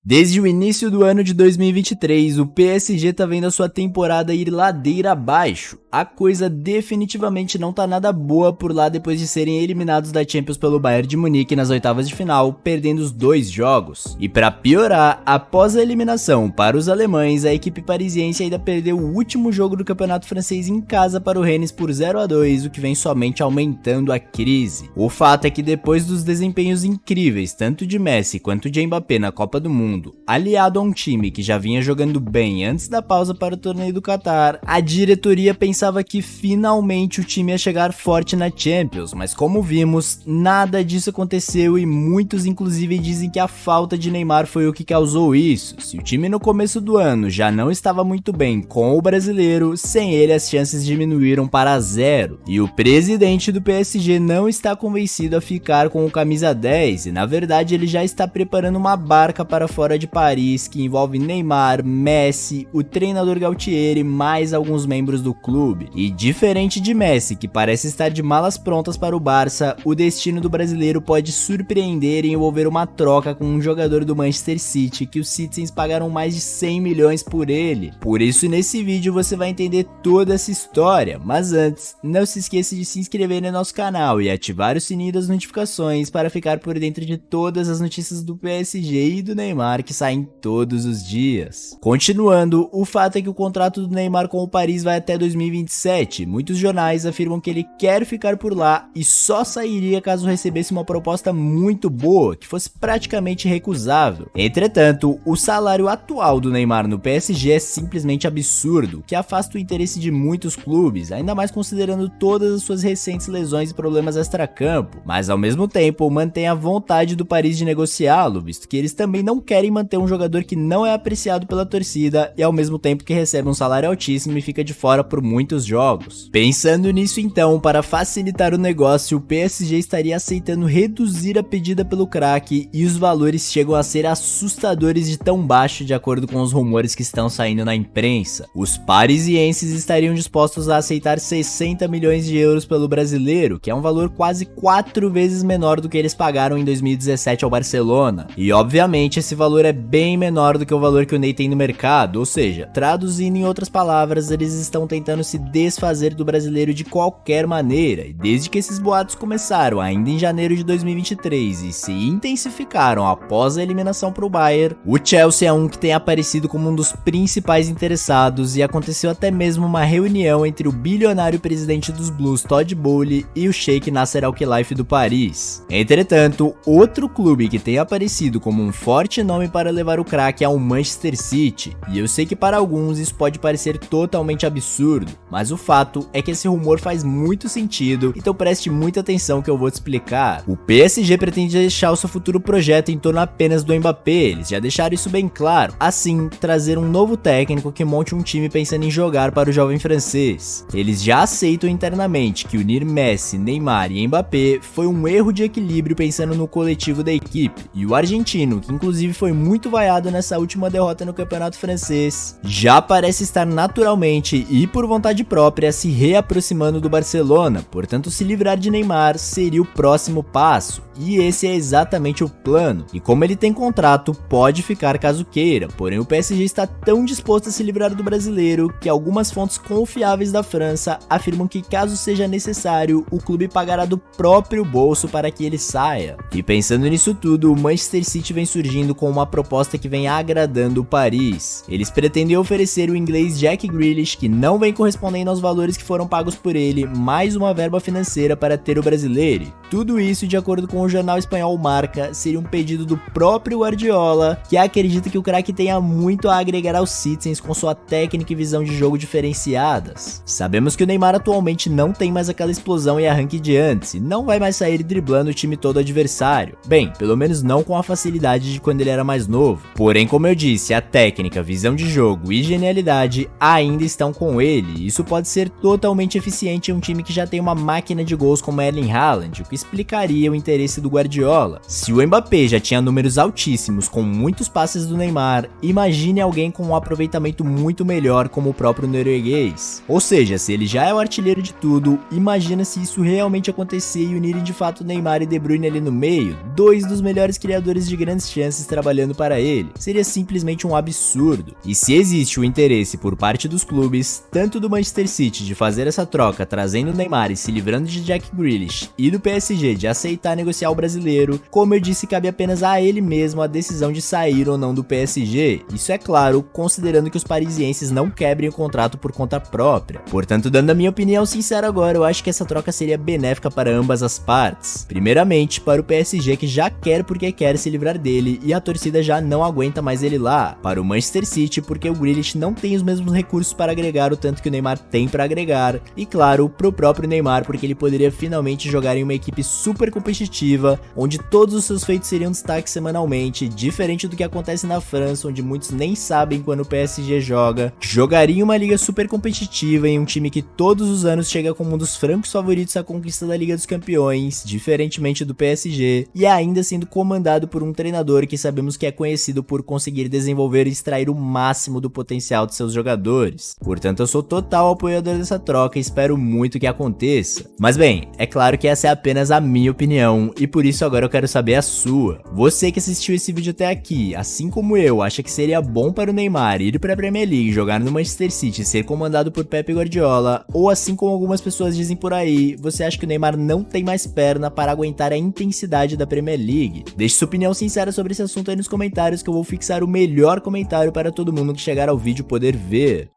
Desde o início do ano de 2023, o PSG tá vendo a sua temporada ir ladeira abaixo. A coisa definitivamente não tá nada boa por lá depois de serem eliminados da Champions pelo Bayern de Munique nas oitavas de final, perdendo os 2 jogos. E para piorar, após a eliminação para os alemães, a equipe parisiense ainda perdeu o último jogo do campeonato francês em casa para o Rennes por 0-2, o que vem somente aumentando a crise. O fato é que depois dos desempenhos incríveis, tanto de Messi quanto de Mbappé na Copa do Mundo, aliado a um time que já vinha jogando bem antes da pausa para o torneio do Qatar, a diretoria pensava que finalmente o time ia chegar forte na Champions, mas como vimos, nada disso aconteceu e muitos inclusive dizem que a falta de Neymar foi o que causou isso. Se o time no começo do ano já não estava muito bem com o brasileiro, sem ele as chances diminuíram para 0. E o presidente do PSG não está convencido a ficar com o camisa 10 e na verdade ele já está preparando uma barca para fora de Paris, que envolve Neymar, Messi, o treinador Galtier e mais alguns membros do clube. E diferente de Messi, que parece estar de malas prontas para o Barça, o destino do brasileiro pode surpreender e envolver uma troca com um jogador do Manchester City, que os Citizens pagaram mais de 100 milhões por ele. Por isso nesse vídeo você vai entender toda essa história, mas antes, não se esqueça de se inscrever no nosso canal e ativar o sininho das notificações para ficar por dentro de todas as notícias do PSG e do Neymar que saem todos os dias. Continuando, o fato é que o contrato do Neymar com o Paris vai até 2027. Muitos jornais afirmam que ele quer ficar por lá e só sairia caso recebesse uma proposta muito boa, que fosse praticamente recusável. Entretanto, o salário atual do Neymar no PSG é simplesmente absurdo, que afasta o interesse de muitos clubes, ainda mais considerando todas as suas recentes lesões e problemas extracampo, mas ao mesmo tempo mantém a vontade do Paris de negociá-lo, visto que eles também não querem manter um jogador que não é apreciado pela torcida e ao mesmo tempo que recebe um salário altíssimo e fica de fora por muitos jogos. Pensando nisso então, para facilitar o negócio, o PSG estaria aceitando reduzir a pedida pelo craque e os valores chegam a ser assustadores de tão baixo de acordo com os rumores que estão saindo na imprensa. Os parisienses estariam dispostos a aceitar 60 milhões de euros pelo brasileiro, que é um valor quase 4 vezes menor do que eles pagaram em 2017 ao Barcelona. E obviamente esse valor é bem menor do que o valor que o Ney tem no mercado, ou seja, traduzindo em outras palavras, eles estão tentando se desfazer do brasileiro de qualquer maneira, e desde que esses boatos começaram ainda em janeiro de 2023 e se intensificaram após a eliminação para o Bayern, o Chelsea é um que tem aparecido como um dos principais interessados e aconteceu até mesmo uma reunião entre o bilionário presidente dos Blues, Todd Boehly, e o Sheikh Nasser Al-Khelaifi do Paris. Entretanto, outro clube que tem aparecido como um forte nome para levar o craque é o Manchester City, e eu sei que para alguns isso pode parecer totalmente absurdo, mas o fato é que esse rumor faz muito sentido, então preste muita atenção que eu vou te explicar. O PSG pretende deixar o seu futuro projeto em torno apenas do Mbappé, eles já deixaram isso bem claro, assim, trazer um novo técnico que monte um time pensando em jogar para o jovem francês. Eles já aceitam internamente que unir Messi, Neymar e Mbappé foi um erro de equilíbrio pensando no coletivo da equipe, e o argentino, que inclusive foi muito vaiado nessa última derrota no campeonato francês, já parece estar naturalmente e por vontade própria se reaproximando do Barcelona, portanto se livrar de Neymar seria o próximo passo, e esse é exatamente o plano, e como ele tem contrato, pode ficar caso queira, porém o PSG está tão disposto a se livrar do brasileiro que algumas fontes confiáveis da França afirmam que caso seja necessário, o clube pagará do próprio bolso para que ele saia. E pensando nisso tudo, o Manchester City vem surgindo com uma proposta que vem agradando o Paris. Eles pretendem oferecer o inglês Jack Grealish, que não vem correspondendo aos valores que foram pagos por ele, mais uma verba financeira para ter o brasileiro. Tudo isso, de acordo com o jornal espanhol Marca, seria um pedido do próprio Guardiola, que acredita que o craque tenha muito a agregar aos Citizens com sua técnica e visão de jogo diferenciadas. Sabemos que o Neymar atualmente não tem mais aquela explosão e arranque de antes, e não vai mais sair driblando o time todo adversário. Bem, pelo menos não com a facilidade de quando ele era mais novo. Porém, como eu disse, a técnica, visão de jogo e genialidade ainda estão com ele, e isso isso pode ser totalmente eficiente em um time que já tem uma máquina de gols como Erling Haaland, o que explicaria o interesse do Guardiola. Se o Mbappé já tinha números altíssimos com muitos passes do Neymar, imagine alguém com um aproveitamento muito melhor como o próprio norueguês. Ou seja, se ele já é o artilheiro de tudo, imagina se isso realmente acontecer e unirem de fato Neymar e De Bruyne ali no meio, dois dos melhores criadores de grandes chances trabalhando para ele. Seria simplesmente um absurdo. E se existe o interesse por parte dos clubes, tanto do Manchester City de fazer essa troca trazendo o Neymar e se livrando de Jack Grealish, e do PSG de aceitar negociar o brasileiro, como eu disse, cabe apenas a ele mesmo a decisão de sair ou não do PSG. Isso é claro, considerando que os parisienses não quebrem o contrato por conta própria. Portanto, dando a minha opinião sincera agora, eu acho que essa troca seria benéfica para ambas as partes. Primeiramente, para o PSG, que já quer porque quer se livrar dele e a torcida já não aguenta mais ele lá. Para o Manchester City, porque o Grealish não tem os mesmos recursos para agregar o tanto que o Neymar tem para agregar. E claro, pro próprio Neymar, porque ele poderia finalmente jogar em uma equipe super competitiva, onde todos os seus feitos seriam destaque semanalmente, diferente do que acontece na França, onde muitos nem sabem quando o PSG joga. Jogaria em uma liga super competitiva, em um time que todos os anos chega como um dos francos favoritos à conquista da Liga dos Campeões, diferentemente do PSG, e ainda sendo comandado por um treinador que sabemos que é conhecido por conseguir desenvolver e extrair o máximo do potencial de seus jogadores. Portanto, eu sou total apoiador dessa troca e espero muito que aconteça. Mas bem, é claro que essa é apenas a minha opinião, e por isso agora eu quero saber a sua. Você que assistiu esse vídeo até aqui, assim como eu, acha que seria bom para o Neymar ir para a Premier League, jogar no Manchester City e ser comandado por Pep Guardiola, ou assim como algumas pessoas dizem por aí, você acha que o Neymar não tem mais perna para aguentar a intensidade da Premier League? Deixe sua opinião sincera sobre esse assunto aí nos comentários, que eu vou fixar o melhor comentário para todo mundo que chegar ao vídeo poder ver.